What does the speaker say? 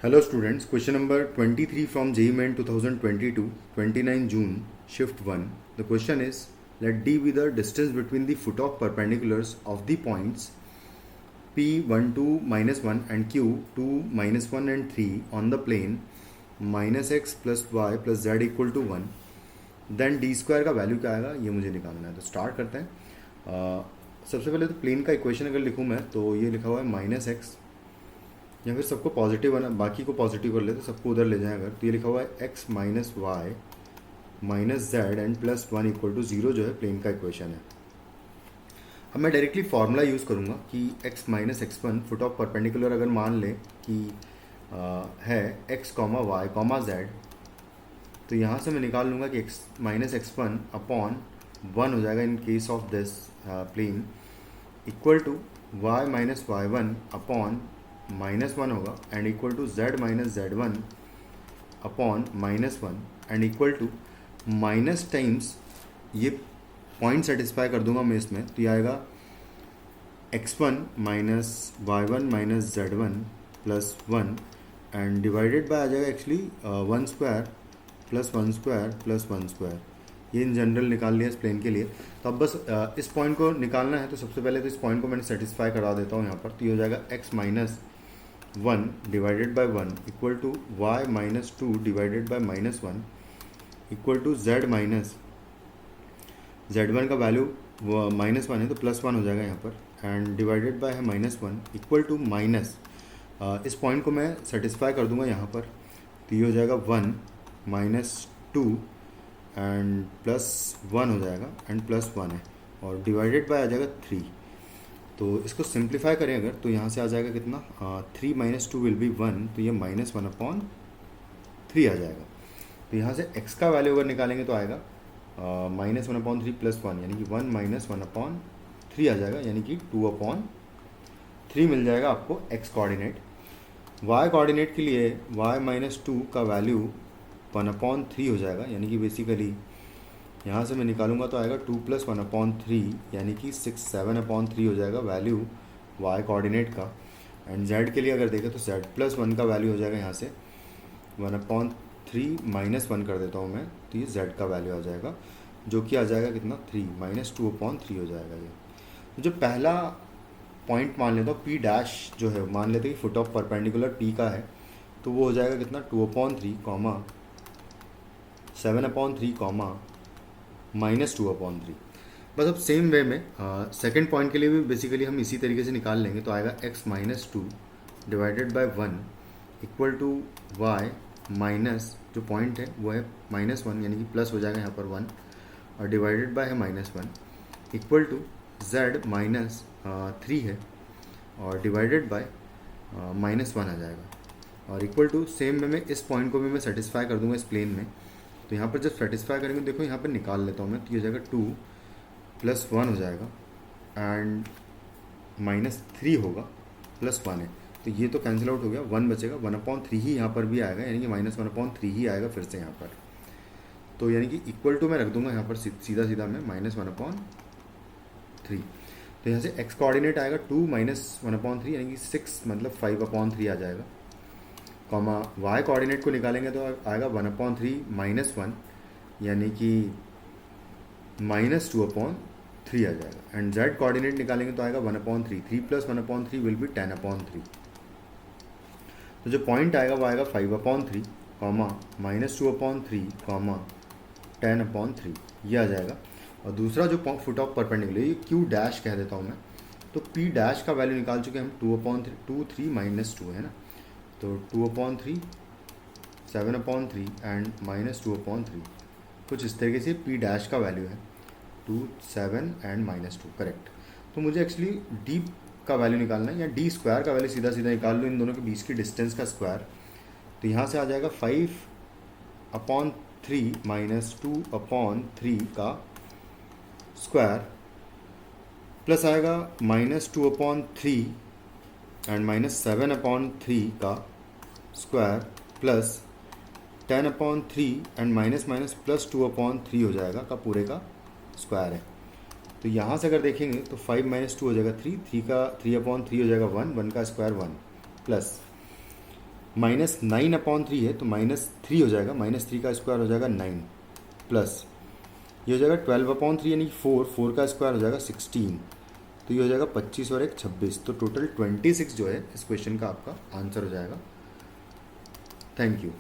Hello students, question number 23 from JEE Main 2022, 29 June, shift 1. The question is, let D be the distance between the foot of perpendiculars of the points P1, 2, minus 1 and Q, 2, minus 1 and 3 on the plane minus x plus y plus z equal to 1. Then D square का value क्या आएगा ये मुझे निकालना है। तो start करते हैं। सबसे पहले तो प्लेन का इक्वेशन अगर लिखूँ मैं तो ये लिखा हुआ है माइनस एक्स, या फिर सबको पॉजिटिव बना बाकी को पॉजिटिव कर ले तो सबको उधर ले जाएं अगर, तो ये लिखा हुआ है x minus y minus z and plus 1 equal to 0 जो है प्लेन का इक्वेशन है। अब मैं डायरेक्टली फार्मूला यूज़ करूँगा कि x minus x one foot of perpendicular अगर मान ले कि है x comma y comma z, तो यहाँ से मैं निकाल लूँगा कि x minus x one upon 1 हो जाएगा in case of this plane equal to y minus Y one upon -1 होगा and equal to z minus Z one upon -1 and equal to minus times ये पॉइंट सेटिस्फाई कर दूंगा मैं इसमें, तो ये आएगा x1 minus Y one minus Z one plus 1 and divided by आ जाएगा actually 1 square plus 1 square plus 1 square. ये इन जनरल निकाल लिया इस प्लेन के लिए। तो अब बस इस पॉइंट को निकालना है, तो सबसे पहले तो इस पॉइंट को मैंने सेटिस्फाई करा देता हूँ यहाँ पर। तो ये हो जाएगा x minus 1 divided by 1 equal to y minus 2 divided by minus 1 equal to z minus z1 का वैल्यू -1 है तो +1 हो जाएगा यहाँ पर एंड डिवाइडेड बाय है -1 इक्वल टू माइनस, इस पॉइंट को मैं सेटिस्फाई कर दूंगा यहाँ पर। तो ये हो जाएगा 1 माइनस 2 एंड +1 हो जाएगा एंड +1 है और डिवाइडेड बाय आ जाएगा 3। तो इसको सिंप्लीफाई करें अगर तो यहाँ से आ जाएगा कितना 3 माइनस 2 विल बी 1, तो ये -1 अपॉन 3 आ जाएगा। तो यहाँ से x का वैल्यू अगर निकालेंगे तो आएगा -1 अपॉन 3 प्लस 1 यानी कि 1 माइनस 1 अपॉन 3 आ जाएगा, यानी कि 2 अपॉन 3 मिल जाएगा आपको x कोऑर्डिनेट। y कोऑर्डिनेट के लिए y माइनस 2 का वैल्यू 1 अपॉन 3 हो जाएगा, यानी कि बेसिकली यहाँ से मैं निकालूंगा तो आएगा 2 प्लस 1 अपॉन 3 यानी कि 7 अपॉन 3 हो जाएगा वैल्यू y कोऑर्डिनेट का। एंड z के लिए अगर देखें तो z प्लस 1 का वैल्यू हो जाएगा यहाँ से 1 अपॉन 3 माइनस 1 कर देता हूँ मैं, तो ये z का वैल्यू आ जाएगा जो कि आ जाएगा कितना 3 माइनस 2 अपॉन 3 हो जाएगा ये। तो जो पहला पॉइंट मान लेता हूँ p डैश जो है मान लेते हैं कि फुट ऑफ परपेंडिकुलर p का है, तो वो हो जाएगा कितना 2 upon 3 comma 7 upon 3 comma -2 upon 3। बस अब सेम वे में सेकेंड पॉइंट के लिए भी बेसिकली हम इसी तरीके से निकाल लेंगे। तो आएगा x minus 2 divided by 1 equal to y minus जो पॉइंट है वो है -1 यानी कि प्लस हो जाएगा यहाँ पर 1 और डिवाइडेड बाय है -1 इक्वल टू z माइनस 3 है और डिवाइडेड बाय -1 आ जाएगा और इक्वल टू सेम में इस पॉइंट को भी मैं सेटिस्फाई कर दूंगा इस प्लेन में। तो यहाँ पर जब सेटिस्फाई करेंगे देखो यहाँ पर निकाल लेता हूँ मैं, तो ये हो जाएगा 2 प्लस 1 हो जाएगा एंड -3 होगा प्लस 1 है, तो ये तो कैंसिल आउट हो गया, 1 बचेगा 1 अपॉन 3 ही यहाँ पर भी आएगा, यानी कि -1 अपॉन 3 ही आएगा फिर से यहाँ पर। तो यानी कि इक्वल टू मैं रख दूंगा यहाँ पर सीधा सीधा मैं -1 अपॉन 3। तो यहाँ से x कोऑर्डिनेट आएगा 2 माइनस 1 अपॉन 3 यानी कि 6 मतलब 5 अपॉन 3 आ जाएगा, कॉमा y कोऑर्डिनेट को निकालेंगे तो आएगा 1 अपॉन 3 -1 यानी कि -2 अपॉन 3 आ जाएगा एंड z कोऑर्डिनेट निकालेंगे तो आएगा 1 upon 3, 3 plus 1 upon 3 will be 10 upon 3। तो जो पॉइंट आएगा वो आएगा 5 upon 3 comma -2 upon 3 comma 10 upon 3 ये आ जाएगा। और दूसरा जो फुट ऑफ परपेंडिकुलर ये q डैश कह देता हूँ मैं, तो p डैश का वैल्यू निकाल चुके हैं हम 2 अपॉन 3 -2 है ना, तो 2 अपॉन 3 7 अपॉन 3 एंड -2 अपॉन 3 कुछ इस तरीके से p डैश का वैल्यू है 2 7 एंड -2 करेक्ट। तो मुझे एक्चुअली d का वैल्यू निकालना है या d स्क्वायर का वैल्यू सीधा सीधा निकाल लो इन दोनों के बीच की डिस्टेंस का स्क्वायर। तो यहाँ से आ जाएगा 5 अपॉन 3 -2 अपॉन 3 का स्क्वायर प्लस आएगा -2 अपॉन 3 एंड -7 अपॉन 3 का square plus 10 upon 3 and minus plus 2 upon 3 हो जाएगा का पूरे का स्क्वायर है। तो यहाँ से अगर देखेंगे तो 5 माइनस 2 हो जाएगा 3 का 3 अपॉन 3 हो जाएगा 1 का स्क्वायर 1 प्लस -9/3 है तो -3 हो जाएगा, -3 का स्क्वायर हो जाएगा 9 प्लस ये हो जाएगा 12/3 यानी 4 का स्क्वायर हो जाएगा 16, तो ये हो जाएगा 25 और 1 26, तो टोटल 26 जो है इस क्वेश्चन का आपका आंसर हो जाएगा। Thank you.